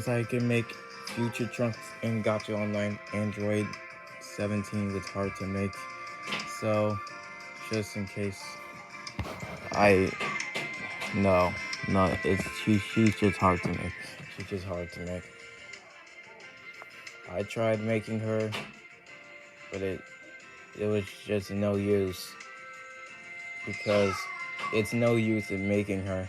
I can make future trunks in Gacha Online. Android 17 was hard to make, so just in case, no, she's just hard to make. She's just hard to make. I tried making her, but it was just no use, because it's no use in making her.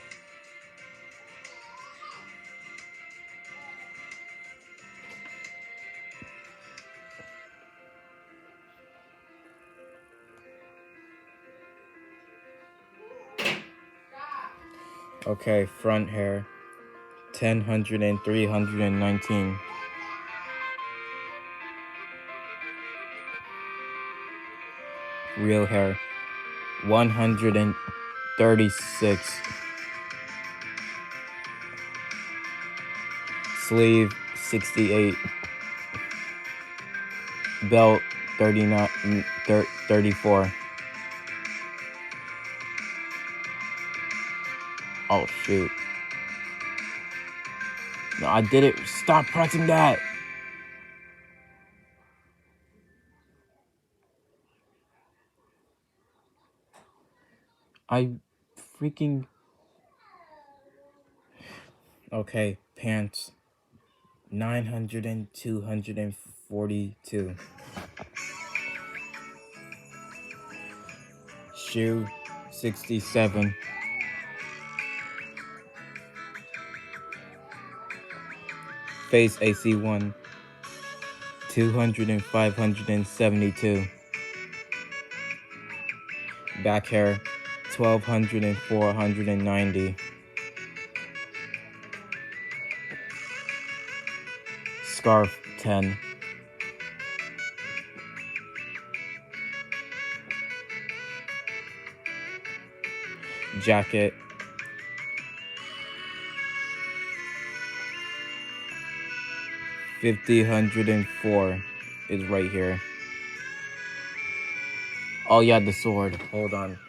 Okay, front hair, 10, 100, and 319. Real hair, 136. Sleeve, 68. Belt, 39, 34. Oh, shoot. No, I did it. Stop pressing that. I freaking... Okay, pants. 900 and 242. Shoe, 67. Face AC1, 200 and 572. Back hair, 1200 and 490. Scarf, 10. Jacket, 50, 104 is right here. Oh yeah, the sword. Hold on.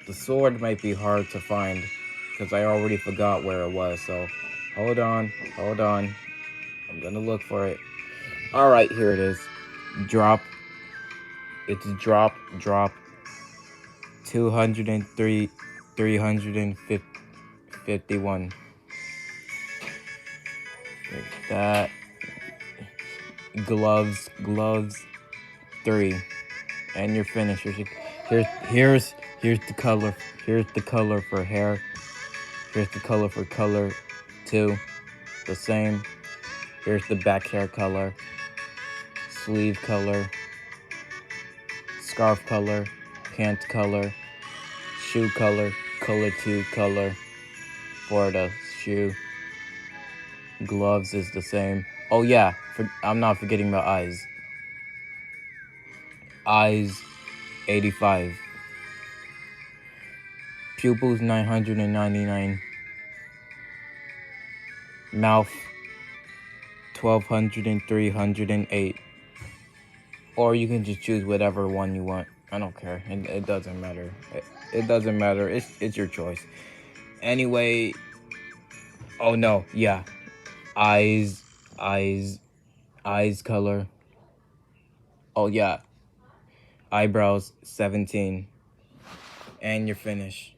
The sword might be hard to find because I already forgot where it was. So hold on. I'm gonna look for it. All right, here it is. Drop. It's drop. 203, 351. Like that. Gloves, 3. And you're finished. Here's the color. Here's the color for hair. Here's the color for color 2. The same. Here's the back hair color. Sleeve color. Scarf color. Pant color. Shoe color. Color 2 color for the shoe. Gloves is the same. Oh yeah, I'm not forgetting about eyes. Eyes, 85. Pupils, 999. Mouth, 1200 and 308. Or you can just choose whatever one you want. I don't care. It doesn't matter. It doesn't matter. It's your choice. Anyway. Oh no. Yeah. Eyes color. Oh yeah. Eyebrows, 17. And you're finished.